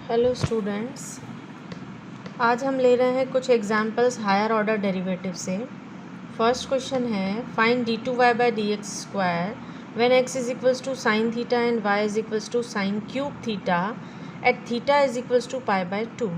Hello students, आज हम ले रहे हैं कुछ एग्जांपल्स हायर ऑर्डर डेरिवेटिव से। फर्स्ट क्वेश्चन है find d two y by d x square when x is equals to sine theta and y is equals to sine cube theta at theta is equals to pi by 2।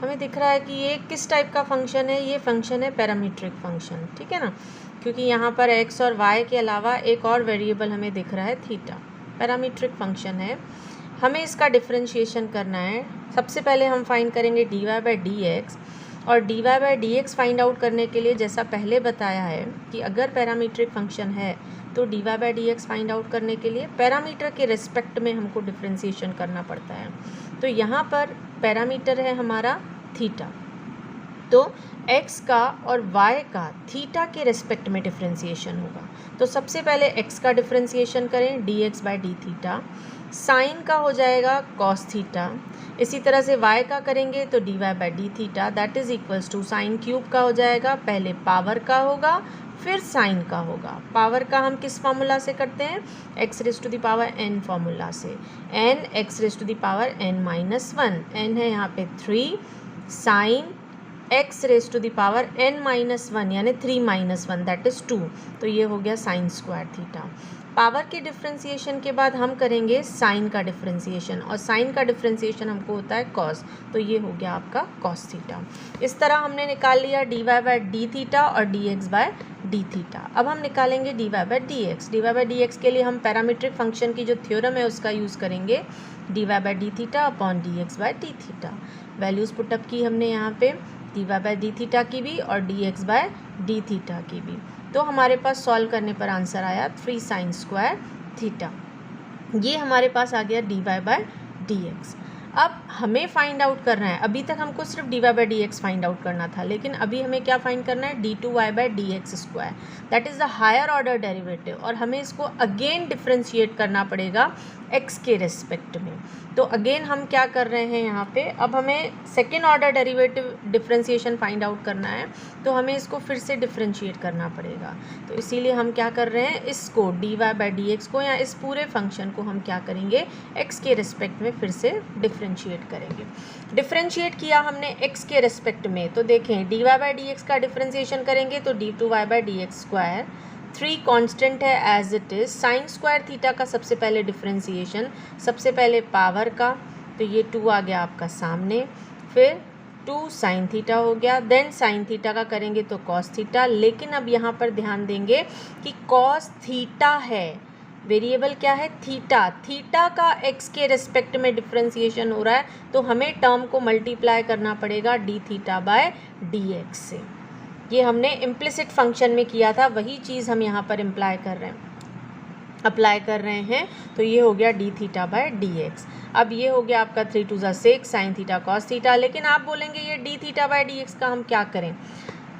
हमें दिख रहा है कि ये किस type का function है। ये फंक्शन है पैरामीट्रिक फंक्शन, ठीक है ना, क्योंकि यहाँ पर एक्स और वाई के अलावा एक और वेरिएबल हमें दिख रहा है थीटा। पैरामीट्रिक फंक्शन है, हमें इसका डिफरेंशिएशन करना है। सबसे पहले हम फाइंड करेंगे d y by d x, और d y by d x find out करने के लिए जैसा पहले बताया है कि अगर पैरामीट्रिक फंक्शन है तो d y by d x find out करने के लिए पैरामीटर के रिस्पेक्ट में हमको डिफरेंशिएशन करना पड़ता है। तो यहाँ पर पैरामीटर है हमारा थीटा, तो x का और y का थीटा के रिस्पेक्ट में डिफरेंशिएशन होगा। तो सबसे पहले x का डिफरेंशिएशन करें dx by d theta, sine का हो जाएगा cos थीटा। इसी तरह से y का करेंगे तो dy by d theta that is equals to sine cube का हो जाएगा, पहले पावर का होगा फिर साइन का होगा। पावर का हम किस फार्मूला से करते हैं, x raise to the power n formula से, n x raise to the power n minus 1, n है यहाँ पे 3 sine x raise to the power n minus 1 यानी 3 माइनस 1 दैट इज़ 2। तो ये हो गया साइन स्क्वायर थीटा। पावर के डिफरेंशिएशन के बाद हम करेंगे साइन का डिफरेंशिएशन, और साइन का डिफरेंशिएशन हमको होता है कॉस, तो ये हो गया आपका कॉस थीटा। इस तरह हमने निकाल लिया d y by d theta और d x by d theta. अब हम निकालेंगे d y by d x. D y by d x के लिए हम पैरामीट्रिक फंक्शन की जो थ्योरम है उसका यूज़ करेंगे, d y by d theta upon d x by d theta. Values put up की हमने यहाँ पे d y by d theta की भी और d x by d theta की भी। तो हमारे पास सॉल्व करने पर आंसर आया 3 साइन स्क्वायर थीटा। ये हमारे पास आ गया d y by d x. अब हमें फाइंड आउट करना है, अभी तक हमको सिर्फ d y by d x find out करना था, लेकिन अभी हमें क्या फाइंड करना है, d two y by d x square that is the higher order derivative, और हमें इसको अगेन डिफ्रेंशिएट करना पड़ेगा एक्स के रिस्पेक्ट में। तो अगेन हम क्या कर रहे हैं यहाँ पे, अब हमें second order derivative differentiation find out करना है, तो हमें इसको फिर से डिफ्रेंशिएट करना पड़ेगा। तो इसीलिए हम क्या कर रहे हैं, इसको d y by d x को या इस पूरे फंक्शन को हम क्या करेंगे, एक्स के रिस्पेक्ट में फिर से डिफ्रेंशिएट करेंगे। डिफ्रेंशिएट किया हमने एक्स के रिस्पेक्ट में, तो देखें d y by d x का डिफ्रेंशिएशन करेंगे तो d two y by d x square, 3 constant है as it is. Sine square theta का सबसे पहले डिफरेंशिएशन, सबसे पहले पावर का, तो ये 2 आ गया आपका सामने, फिर 2 साइन थीटा हो गया, देन साइन थीटा का करेंगे तो कॉस थीटा। लेकिन अब यहाँ पर ध्यान देंगे कि कॉस थीटा है, वेरिएबल क्या है थीटा, थीटा का एक्स के रिस्पेक्ट में डिफरेंशिएशन हो रहा है, तो हमें टर्म को मल्टीप्लाई करना पड़ेगा D theta by d x से। ये हमने इम्प्लिसिट फंक्शन में किया था, वही चीज़ हम यहाँ पर अप्लाई कर रहे हैं। तो ये हो गया D theta by d x. अब ये हो गया आपका 3 2 6 साइन थीटा कॉस थीटा। लेकिन आप बोलेंगे ये d theta by d x का हम क्या करें,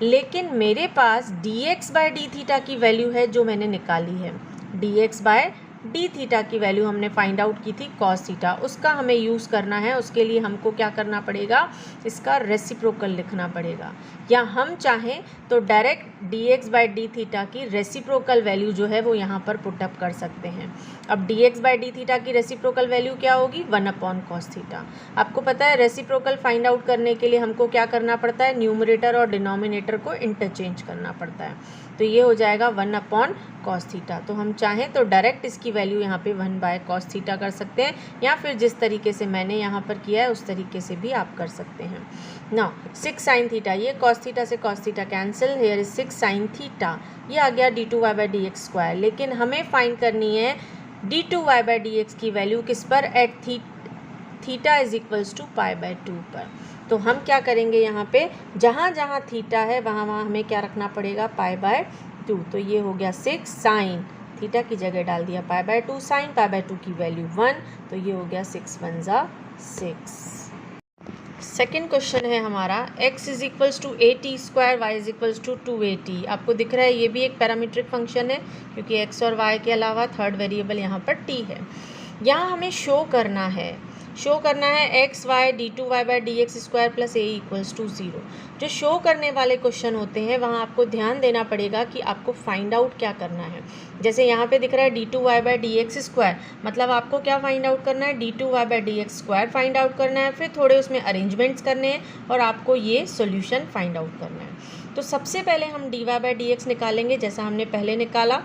लेकिन मेरे पास d x by d theta की वैल्यू है जो मैंने निकाली है। D x by d theta की वैल्यू हमने फाइंड आउट की थी कॉस थीटा, उसका हमें यूज़ करना है। उसके लिए हमको क्या करना पड़ेगा, इसका रेसिप्रोकल लिखना पड़ेगा, या हम चाहें तो direct D x by d theta की रेसिप्रोकल वैल्यू जो है वो यहाँ पर पुटअप कर सकते हैं। अब D x by d theta की रेसिप्रोकल वैल्यू क्या होगी, 1 अपॉन कॉस थीटा। आपको पता है रेसिप्रोकल फाइंड आउट करने के लिए हमको क्या करना पड़ता है, न्यूमरेटर और डिनोमिनेटर को इंटरचेंज करना पड़ता है। तो ये हो जाएगा 1 अपॉन कॉस थीटा। तो हम चाहें तो डायरेक्ट इसकी वैल्यू यहाँ पे 1 बाय कॉस थीटा कर सकते हैं, या फिर जिस तरीके से मैंने यहाँ पर किया है उस तरीके से भी आप कर सकते हैं ना। 6 साइन थीटा, ये कॉस थीटा से cos theta cancel, here is 6 sine theta, ये आ गया d two y by d x square. लेकिन हमें फाइंड करनी है d two y by d x की वैल्यू किस पर, at theta is equals to pi by 2 पर। तो हम क्या करेंगे, यहाँ पे जहाँ जहाँ थीटा है वहाँ वहाँ हमें क्या रखना पड़ेगा, पाई बाय 2। तो ये हो गया 6 साइन थीटा की जगह डाल दिया pi by 2 sine, pi by 2 की वैल्यू 1, तो ये हो गया 6 1 जा 6। सेकेंड क्वेश्चन है हमारा x is equals to a t square y is equals to 2at। आपको दिख रहा है ये भी एक पैरामीट्रिक फंक्शन है, क्योंकि x और y के अलावा थर्ड वेरिएबल यहाँ पर t है। यहाँ हमें शो करना है शो करना है x y d two y by d x square plus a equals to 0। जो शो करने वाले क्वेश्चन होते हैं वहाँ आपको ध्यान देना पड़ेगा कि आपको फाइंड आउट क्या करना है। जैसे यहाँ पे दिख रहा है d two y by d x square, मतलब आपको क्या फाइंड आउट करना है, d two y by d x square find out करना है, फिर थोड़े उसमें अरेंजमेंट्स करने हैं और आपको ये सोल्यूशन फाइंड आउट करना है। तो सबसे पहले हम d y by d x निकालेंगे जैसा हमने पहले निकाला।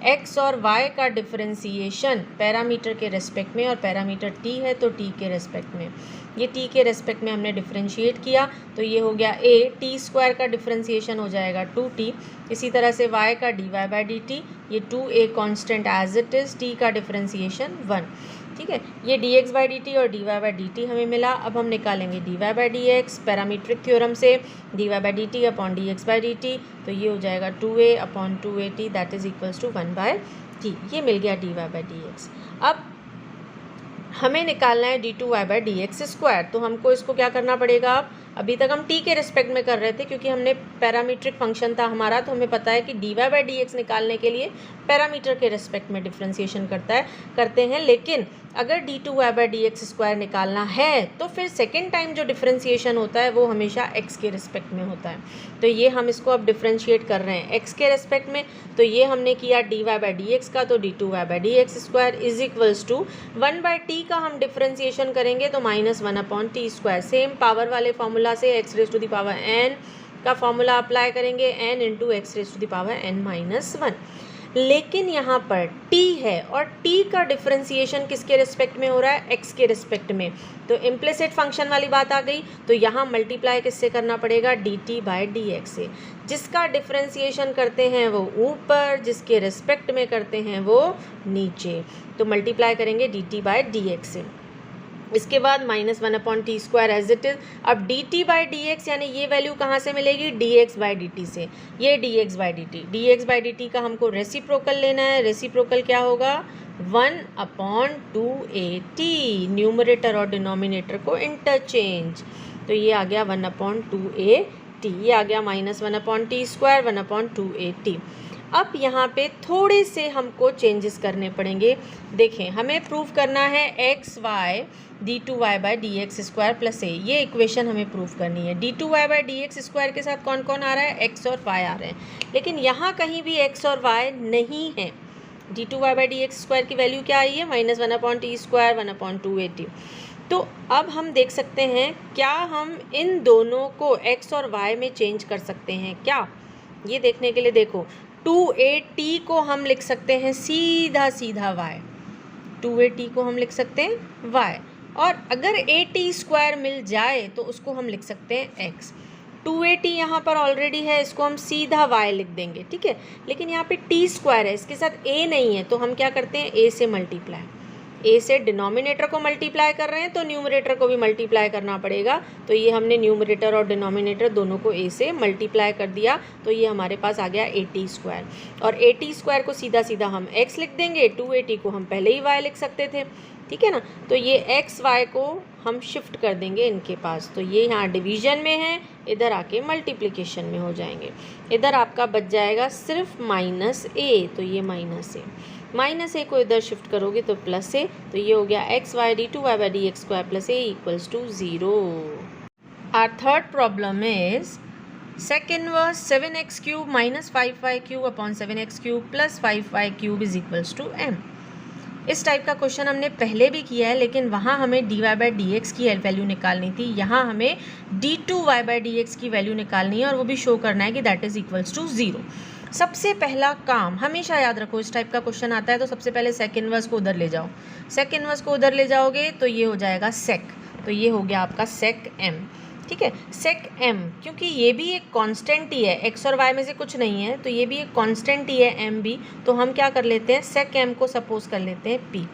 x और y का डिफरेंशिएशन पैरामीटर के रेस्पेक्ट में, और पैरामीटर t है तो t के रेस्पेक्ट में, ये t के रेस्पेक्ट में हमने डिफरेंशिएट किया तो ये हो गया a, t स्क्वायर का डिफरेंशिएशन हो जाएगा 2t। इसी तरह से y का dy बाई dt, ये 2a constant as it is, t का डिफरेंशिएशन 1। ठीक है, ये dx बाई dt और dy बाई dt हमें मिला। अब हम निकालेंगे dy by dx parametric theorem से, dy by dt upon dx by dt, तो ये हो जाएगा 2a upon 2at that is equals to 1 by t। ये मिल गया dy बाई dx। अब हमें निकालना है d two y by d x square, तो हमको इसको क्या करना पड़ेगा, अभी तक हम t के रिस्पेक्ट में कर रहे थे क्योंकि हमने पैरामीट्रिक फंक्शन था हमारा, तो हमें पता है कि d y by d x निकालने के लिए पैरामीटर के रिस्पेक्ट में डिफ्रेंसिएशन करते हैं। लेकिन अगर d two y by d x square निकालना है तो फिर सेकेंड टाइम जो डिफ्रेंसिएशन होता है वो हमेशा x के रिस्पेक्ट में होता है। तो ये हम इसको अब डिफ्रेंशिएट कर रहे हैं x के रिस्पेक्ट में, तो ये हमने किया d y by d x का, तो d two y by d x square is equals to 1 by t का हम डिफ्रेंसिएशन करेंगे तो -1 upon t square. Same power वाले फॉर्मूला से x raise to the power n का फॉर्मूला अप्लाई करेंगे, n into x raise to the power n-1। लेकिन यहाँ पर t है और t का डिफरेंशिएशन किसके रिस्पेक्ट में हो रहा है, x के रिस्पेक्ट में, तो इम्प्लिसिट फंक्शन वाली बात आ गई। तो यहाँ मल्टीप्लाई किससे करना पड़ेगा, dt बाई डी एक्स से। जिसका डिफरेंशिएशन करते हैं वो ऊपर, जिसके रिस्पेक्ट में करते हैं वो नीचे, तो मल्टीप्लाई करेंगे dt बाई डी एक्स से। इसके बाद -1 upon t square as it is. अब d t by d x यानी ये वैल्यू कहाँ से मिलेगी, d x by d t से, ये d x by d t. D x by d t का हमको रेसिप्रोकल लेना है, रेसिप्रोकल क्या होगा 1 अपॉन 2at, न्यूमरेटर और डिनोमिनेटर को इंटरचेंज, तो ये आ गया 1 अपॉन 2at, ये आ गया -1 upon t square 1 upon 2at। अब यहाँ पे थोड़े से हमको चेंजेस करने पड़ेंगे। देखें, हमें प्रूव करना है x y d two y by d x square plus a, ये इक्वेशन हमें प्रूव करनी है। D two y by d x square के साथ कौन कौन आ रहा है, एक्स और वाई आ रहे हैं, लेकिन यहाँ कहीं भी एक्स और वाई नहीं है। D two y by d x square की वैल्यू क्या आई है, -1 upon t square 1 upon 2at। तो अब हम देख सकते हैं क्या हम इन दोनों को एक्स और वाई में चेंज कर सकते हैं क्या, ये देखने के लिए देखो 2at को हम लिख सकते हैं सीधा सीधा y, 2at को हम लिख सकते हैं y, और अगर at स्क्वायर मिल जाए तो उसको हम लिख सकते हैं x। 2at यहाँ पर ऑलरेडी है, इसको हम सीधा y लिख देंगे, ठीक है। लेकिन यहाँ पे t स्क्वायर है, इसके साथ a नहीं है, तो हम क्या करते हैं a से मल्टीप्लाई, a से डिनोमिनेटर को मल्टीप्लाई कर रहे हैं तो न्यूमरेटर को भी मल्टीप्लाई करना पड़ेगा। तो ये हमने न्यूमरेटर और डिनोमिनेटर दोनों को a से मल्टीप्लाई कर दिया, तो ये हमारे पास आ गया at स्क्वायर, और at स्क्वायर को सीधा सीधा हम x लिख देंगे, 2at को हम पहले ही y लिख सकते थे, ठीक है ना। तो ये x y को हम शिफ्ट कर देंगे इनके पास, तो ये यहाँ डिवीजन में है, इधर आके मल्टीप्लिकेशन में हो जाएंगे। इधर आपका बच जाएगा सिर्फ -a, तो ये -a को इधर शिफ्ट करोगे तो +a, तो ये हो गया x y d two y by d x square plus a equals to 0। Our third problem is second verse 7x cube minus 5y cube upon 7x cube plus 5y cube is equals to m। इस type का question हमने पहले भी किया है, लेकिन वहाँ हमें d y by d x की वैल्यू निकालनी थी, यहाँ हमें d two y by d x की वैल्यू निकालनी है और वो भी शो करना है कि दैट इज इक्वल्स टू 0। सबसे पहला काम हमेशा याद रखो, इस टाइप का क्वेश्चन आता है तो सबसे पहले सेक इनवर्स को उधर ले जाओ, सेक इनवर्स को उधर ले जाओगे तो ये हो जाएगा सेक, तो ये हो गया आपका सेक m, ठीक है। सेक m क्योंकि ये भी एक कांस्टेंट ही है, x और y में से कुछ नहीं है, तो ये भी एक कांस्टेंट ही है m भी, तो हम क्या कर लेते हैं सेक m को सपोज कर लेते हैं p।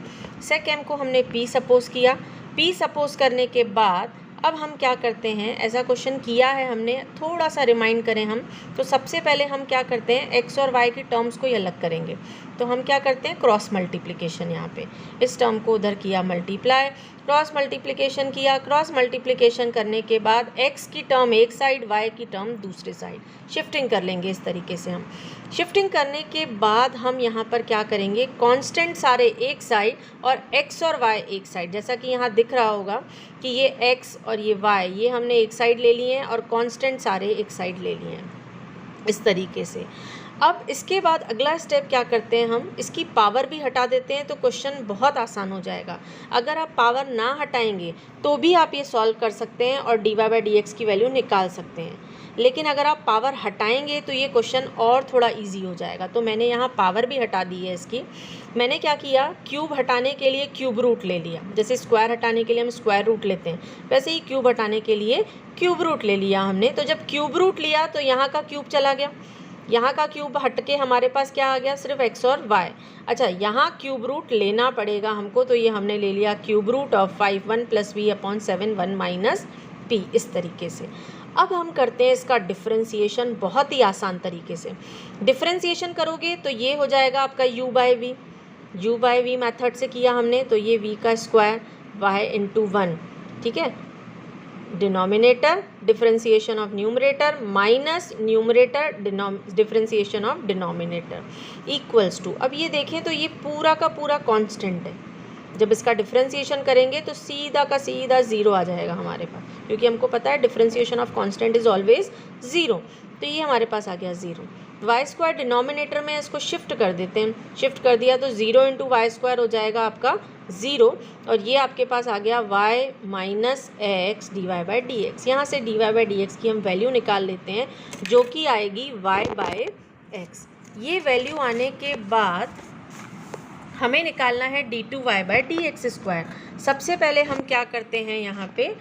सेक m को हमने p सपोज किया, p सपोज करने के बाद अब हम क्या करते हैं, ऐसा क्वेश्चन किया है हमने, थोड़ा सा रिमाइंड करें हम, तो सबसे पहले हम क्या करते हैं x और y की टर्म्स को ही अलग करेंगे। तो हम क्या करते हैं, क्रॉस मल्टीप्लिकेशन, यहाँ पे इस टर्म को उधर किया मल्टीप्लाई, क्रॉस मल्टीप्लिकेशन किया, क्रॉस मल्टीप्लिकेशन करने के बाद x की टर्म एक साइड, y की टर्म दूसरे साइड, शिफ्टिंग कर लेंगे इस तरीके से हम। शिफ्टिंग करने के बाद हम यहाँ पर क्या करेंगे, कांस्टेंट सारे एक साइड और x और y एक साइड, जैसा कि यहाँ दिख रहा होगा कि ये x और ये y ये हमने एक साइड ले लिए हैं और कांस्टेंट सारे एक साइड ले लिए हैं इस तरीके से। अब इसके बाद अगला स्टेप क्या करते हैं, हम इसकी पावर भी हटा देते हैं, तो क्वेश्चन बहुत आसान हो जाएगा। अगर आप पावर ना हटाएंगे तो भी आप ये सॉल्व कर सकते हैं और dy/dx की वैल्यू निकाल सकते हैं, लेकिन अगर आप पावर हटाएंगे तो ये क्वेश्चन और थोड़ा इजी हो जाएगा। तो मैंने यहाँ पावर भी हटा दी है इसकी। मैंने क्या किया, क्यूब हटाने के लिए क्यूब रूट ले लिया, जैसे स्क्वायर हटाने के लिए हम स्क्वायर रूट लेते हैं, वैसे ही क्यूब हटाने के लिए क्यूब रूट ले लिया हमने। तो जब क्यूब रूट लिया तो यहाँ का क्यूब चला गया, यहाँ का क्यूब हट के हमारे पास क्या आ गया, सिर्फ x और y। अच्छा, यहाँ क्यूब रूट लेना पड़ेगा हमको, तो ये हमने ले लिया cube root of 5 1 + v/7 1 - p, इस तरीके से। अब हम करते हैं इसका डिफरेंशिएशन बहुत ही आसान तरीके से। डिफरेंशिएशन करोगे तो ये हो जाएगा आपका u/v मेथड से किया हमने, तो ये v का स्क्वायर y × 1, ठीक है। Denominator differentiation of numerator minus numerator differentiation of denominator equals to, अब ये देखें तो ये पूरा का पूरा कांस्टेंट है। जब इसका डिफरेंशिएशन करेंगे तो सीधा का सीधा ज़ीरो आ जाएगा हमारे पास, क्योंकि हमको पता है differentiation of constant is always zero. तो ये हमारे पास आ गया ज़ीरो। y² डिनोमिनेटर में इसको शिफ्ट कर देते हैं, शिफ्ट कर दिया तो 0 × y² हो जाएगा आपका 0, और ये आपके पास आ गया y - x dy/dx। यहाँ से dy/dx की हम वैल्यू निकाल लेते हैं, जो कि आएगी y/x। ये वैल्यू आने के बाद हमें निकालना है d2y/dx²। सबसे पहले हम क्या करते हैं, यहाँ पे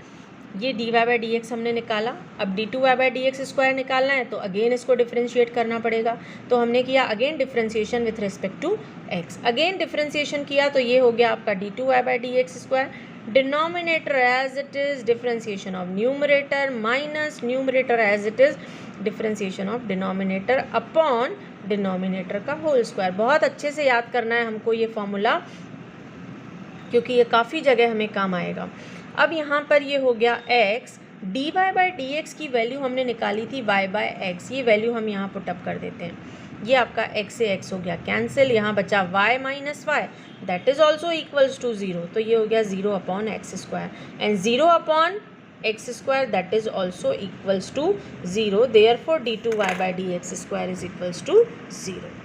ये dy/dx हमने निकाला, अब d2y/dx² निकालना है तो अगेन इसको डिफरेंशिएट करना पड़ेगा। तो हमने किया again differentiation with respect to x, again differentiation किया तो ये हो गया आपका d2y/dx²। Denominator as it is differentiation of numerator minus numerator as it is differentiation of denominator upon denominator का होल स्क्वायर। बहुत अच्छे से याद करना है हमको ये फॉर्मूला, क्योंकि ये काफ़ी जगह हमें काम आएगा। अब यहाँ पर ये हो गया x, dy/dx की वैल्यू हमने निकाली थी y/x, ये वैल्यू हम यहाँ पुटअप कर देते हैं। ये आपका x से x हो गया कैंसिल, यहाँ बचा y - y that is also equals to 0, तो ये हो गया 0/x² and 0/x² that is also equals to 0, therefore d2y/dx² is equals to 0।